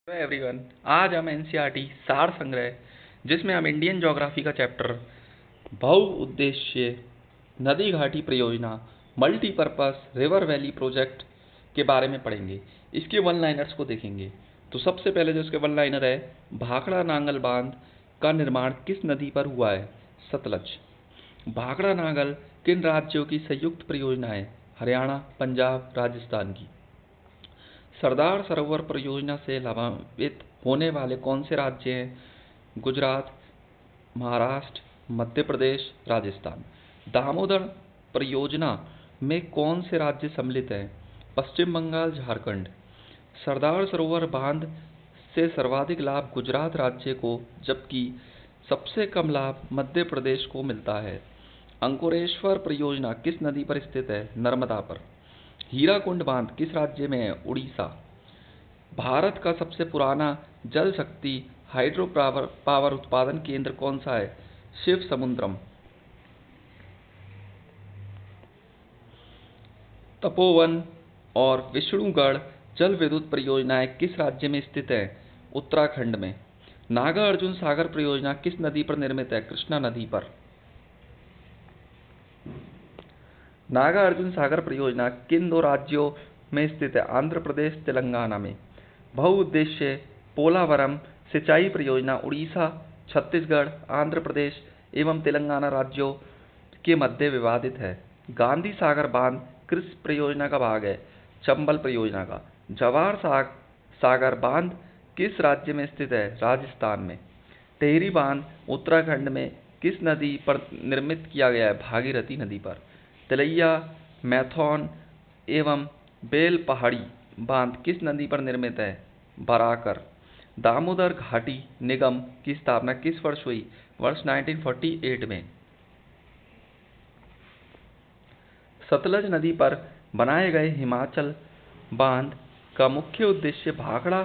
Hello everyone. आज हम NCERT सार संग्रह जिसमें हम इंडियन ज्योग्राफी का चैप्टर बहु उद्देश्य नदी घाटी परियोजना मल्टीपर्पस रिवर वैली प्रोजेक्ट के बारे में पढ़ेंगे। इसके वन लाइनर्स को देखेंगे। तो सबसे पहले जो इसके वन लाइनर है, भाखड़ा नांगल बांध का निर्माण किस नदी पर हुआ है? सतलज। भाखड़ा नांगल किन राज्यों की संयुक्त परियोजना है? हरियाणा, पंजाब, राजस्थान की। सरदार सरोवर परियोजना से लाभान्वित होने वाले कौन से राज्य हैं? गुजरात, महाराष्ट्र, मध्य प्रदेश, राजस्थान। दामोदर परियोजना में कौन से राज्य सम्मिलित हैं? पश्चिम बंगाल, झारखंड। सरदार सरोवर बांध से सर्वाधिक लाभ गुजरात राज्य को, जबकि सबसे कम लाभ मध्य प्रदेश को मिलता है। अंकुरेश्वर परियोजना किस नदी पर स्थित है? नर्मदा पर। हीराकुंड बांध किस राज्य में है? उड़ीसा। भारत का सबसे पुराना जल शक्ति हाइड्रो पावर उत्पादन केंद्र कौन सा है? शिव समुद्रम। तपोवन और विष्णुगढ़ जल विद्युत परियोजनाएं किस राज्य में स्थित हैं? उत्तराखंड में। नागार्जुन सागर परियोजना किस नदी पर निर्मित है? कृष्णा नदी पर। नागार्जुन सागर परियोजना किन दो राज्यों में स्थित है? आंध्र प्रदेश, तेलंगाना में। बहुउद्देश्य पोलावरम सिंचाई परियोजना उड़ीसा, छत्तीसगढ़, आंध्र प्रदेश एवं तेलंगाना राज्यों के मध्य विवादित है। गांधी सागर बांध किस परियोजना का भाग है? चंबल परियोजना का। जवाहर सागर बांध किस राज्य में स्थित है? राजस्थान में। टेहरी बांध उत्तराखंड में किस नदी पर निर्मित किया गया है? भागीरथी नदी पर। तिलैया, मैथौन एवं बेल पहाड़ी बांध किस नदी पर निर्मित है? बराकर। दामोदर घाटी निगम की स्थापना किस वर्ष हुई? वर्ष 1948 में। सतलज नदी पर बनाए गए हिमाचल बांध का मुख्य उद्देश्य भाखड़ा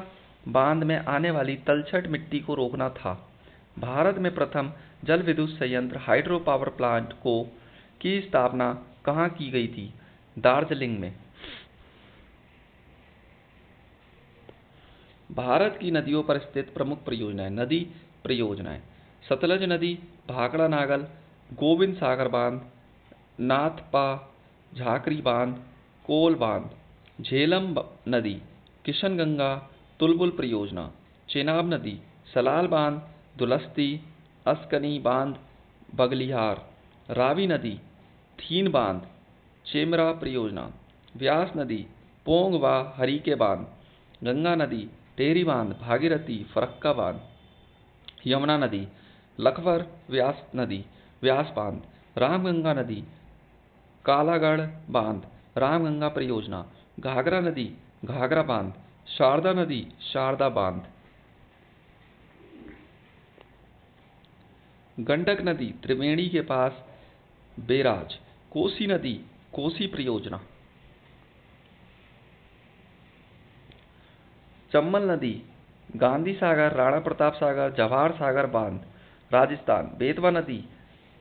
बांध में आने वाली तलछट मिट्टी को रोकना था। भारत में प्रथम जल विद्युत संयंत्र हाइड्रो पावर प्लांट की स्थापना कहाँ की गई थी? दार्जिलिंग में। भारत की नदियों पर स्थित प्रमुख परियोजनाएं। नदी परियोजनाएं: सतलज नदी, भाखड़ा नागल, गोविंद सागर बांध, नाथपा झाकरी बांध, कोल बांध। झेलम नदी, किशनगंगा, तुलबुल परियोजना। चेनाब नदी, सलाल बांध, दुलस्ती, अस्कनी बांध, बगलिहार। रावी नदी, थीन बांध, चेमरा परियोजना। व्यास नदी, पोंग व हरीके बांध। गंगा नदी, टेहरी बांध, भागीरथी, फरक्का बांध। यमुना नदी, लखवर व्यास नदी, व्यास बांध। रामगंगा नदी, कालागढ़ बांध, रामगंगा परियोजना। घाघरा नदी, घाघरा बांध। शारदा नदी, शारदा बांध। गंडक नदी, त्रिवेणी के पास बेराज। कोसी नदी, कोसी परियोजना। चंबल नदी, गांधी सागर, राणा प्रताप सागर, जवाहर सागर बांध, राजस्थान। बेतवा नदी,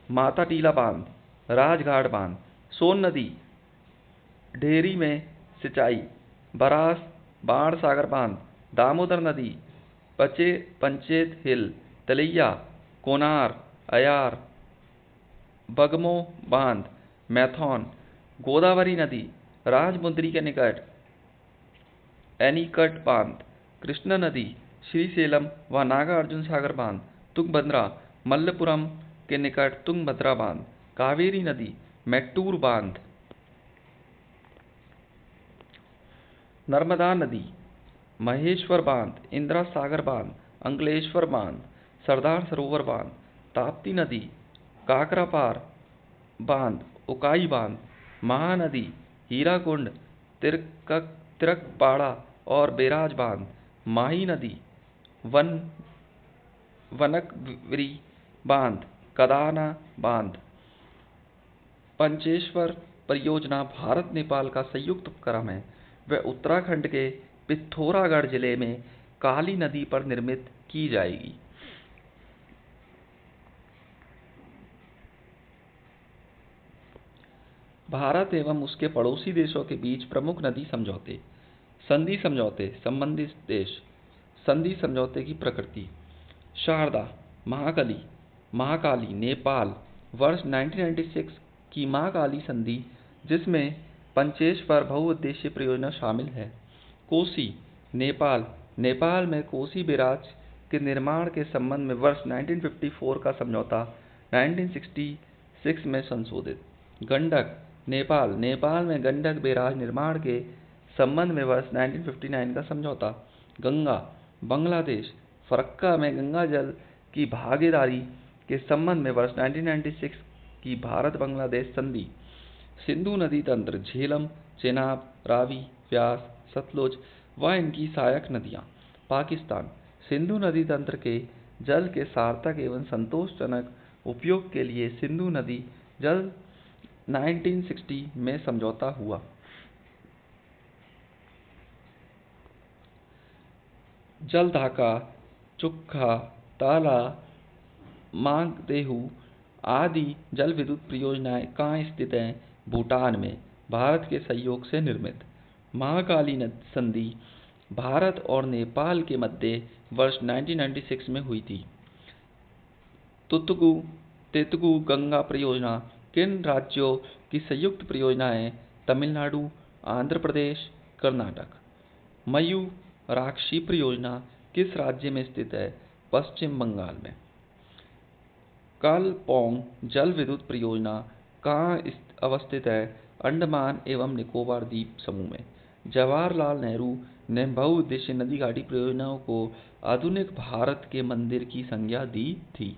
माता टीला बांध, राजघाट बांध। सोन नदी, डेहरी में सिंचाई, बरास, बाण सागर बांध। दामोदर नदी, पंचेत हिल, तिलैया, कोनार, अयार, बगमो बांध, मैथौन। गोदावरी नदी, राजमुंद्री के निकट एनीकट बांध। कृष्णा नदी, श्रीशैलम व नागार्जुन सागर बांध, तुंगभद्रा, मल्लपुरम के निकट तुंगभद्रा बांध। कावेरी नदी, मैट्टूर बांध। नर्मदा नदी, महेश्वर बांध, इंदिरा सागर बांध, अंकलेश्वर बांध, सरदार सरोवर बांध। ताप्ती नदी, काकरापार बांध, उकाई बांध। महानदी, हीराकुंड, तिरकपाड़ा और बेराज बांध। माही नदी, वनकवरी बांध, कदाना बांध। पंचेश्वर परियोजना भारत नेपाल का संयुक्त उपक्रम है। वह उत्तराखंड के पिथौरागढ़ जिले में काली नदी पर निर्मित की जाएगी। भारत एवं उसके पड़ोसी देशों के बीच प्रमुख नदी समझौते। संधि समझौते, संबंधित देश। संधि समझौते की प्रकृति। शारदा महाकाली नेपाल वर्ष 1996 की महाकाली संधि, जिसमें पंचेश्वर बहुउद्देशीय परियोजना शामिल है। कोसी नेपाल में कोसी बैराज के निर्माण के संबंध में वर्ष 1954 का समझौता 1966 में संशोधित। गंडक नेपाल में गंडक बैराज निर्माण के संबंध में वर्ष 1959 का समझौता। गंगा बांग्लादेश फरक्का में गंगा जल की भागीदारी के संबंध में वर्ष 1996 की भारत बांग्लादेश संधि। सिंधु नदी तंत्र झेलम, चेनाब, रावी, व्यास, सतलुज व इनकी सहायक नदियाँ। पाकिस्तान सिंधु नदी तंत्र के जल के सार्थक एवं संतोषजनक उपयोग के लिए सिंधु नदी जल 1960 में समझौता हुआ। जलढाका, चुक्खा, ताला, मांगदेहू आदि जल विद्युत परियोजनाएं कहाँ स्थित हैं? भूटान में, भारत के सहयोग से निर्मित। महाकाली संधि भारत और नेपाल के मध्य वर्ष 1996 में हुई थी। तेतुगु गंगा परियोजना किन राज्यों की संयुक्त परियोजना है? तमिलनाडु, आंध्र प्रदेश, कर्नाटक। मयूराक्षी परियोजना किस राज्य में स्थित है? पश्चिम बंगाल में। कालपोंग जल विद्युत परियोजना कहाँ अवस्थित है? अंडमान एवं निकोबार द्वीप समूह में। जवाहरलाल नेहरू ने बहुउद्देशीय नदी घाटी परियोजनाओं को आधुनिक भारत के मंदिर की संज्ञा दी थी।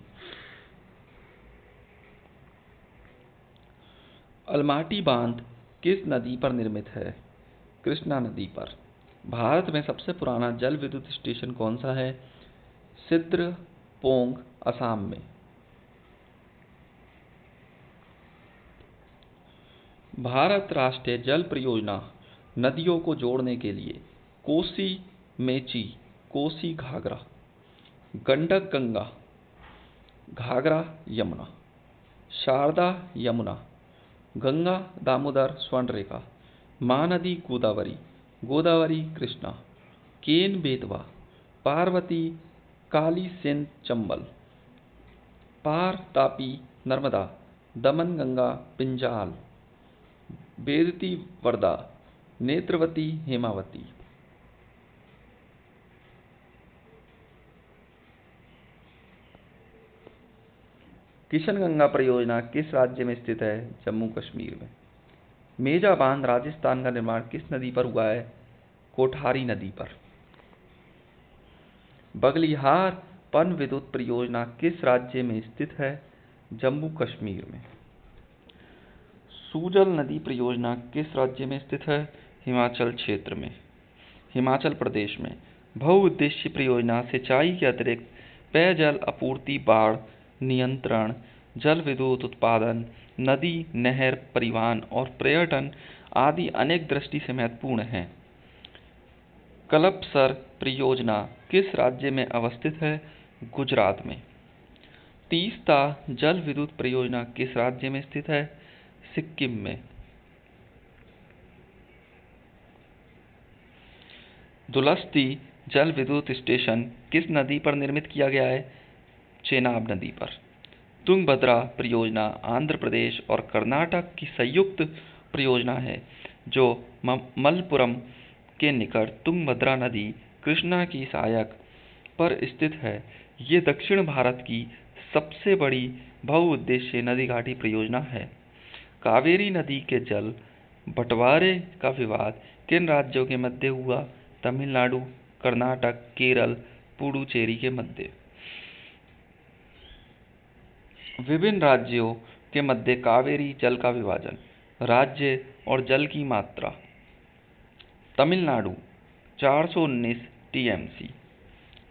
अलमाटी बांध किस नदी पर निर्मित है? कृष्णा नदी पर। भारत में सबसे पुराना जल विद्युत स्टेशन कौन सा है? सिद्रपोंग, असम में। भारत राष्ट्रीय जल परियोजना नदियों को जोड़ने के लिए कोसी मेची, कोसी घाघरा, गंडक गंगा, घाघरा यमुना, शारदा यमुना, गंगा दामोदर स्वर्णरेखा, महानदी गोदावरी, गोदावरी कृष्णा, केन बेतवा, पार्वती काली सिंध चंबल, पार तापी नर्मदा, दमन गंगा पिंजाल, बेदती वर्धा, नेत्रवती हेमावती। किशनगंगा परियोजना किस राज्य में स्थित है? जम्मू कश्मीर में। मेजा बांध राजस्थान का निर्माण किस नदी पर हुआ है? कोठारी नदी पर। बगलिहार पन विद्युत परियोजना किस राज्य में स्थित है? जम्मू कश्मीर में। सूजल नदी परियोजना किस राज्य में स्थित है? हिमाचल क्षेत्र में, हिमाचल प्रदेश में। बहुउद्देशीय परियोजना सिंचाई के अतिरिक्त पेयजल आपूर्ति, बाढ़ नियंत्रण, जल विद्युत उत्पादन, नदी नहर परिवहन और पर्यटन आदि अनेक दृष्टि से महत्वपूर्ण है। कलपसर परियोजना किस राज्य में अवस्थित है? गुजरात में। तीस्ता जल विद्युत परियोजना किस राज्य में स्थित है? सिक्किम में। दुलस्ती जल विद्युत स्टेशन किस नदी पर निर्मित किया गया है? चेनाब नदी पर। तुंगभद्रा परियोजना आंध्र प्रदेश और कर्नाटक की संयुक्त परियोजना है, जो मलप्पुरम के निकट तुंगभद्रा नदी कृष्णा की सहायक पर स्थित है। ये दक्षिण भारत की सबसे बड़ी बहुउद्देशीय नदी घाटी परियोजना है। कावेरी नदी के जल बंटवारे का विवाद किन राज्यों के मध्य हुआ? तमिलनाडु, कर्नाटक, केरल, पुडुचेरी के मध्य। विभिन्न राज्यों के मध्य कावेरी जल का विभाजन। राज्य और जल की मात्रा। Tamil Nadu 419 TMC,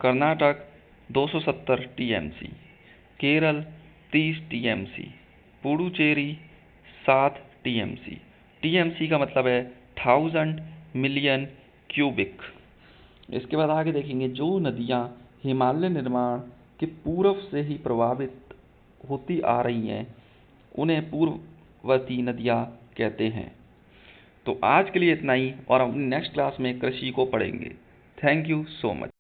Karnataka 270 TMC, Kerala 30 TMC, Puducherry 7 TMC. TMC का मतलब है 1000 मिलियन क्यूबिक। इसके बाद आगे देखेंगे, जो नदियाँ हिमालय निर्माण के पूर्व से ही प्रभावित होती आ रही हैं, उन्हें पूर्ववर्ती नदियाँ कहते हैं। तो आज के लिए इतना ही, और हम नेक्स्ट क्लास में कृषि को पढ़ेंगे। Thank you so much.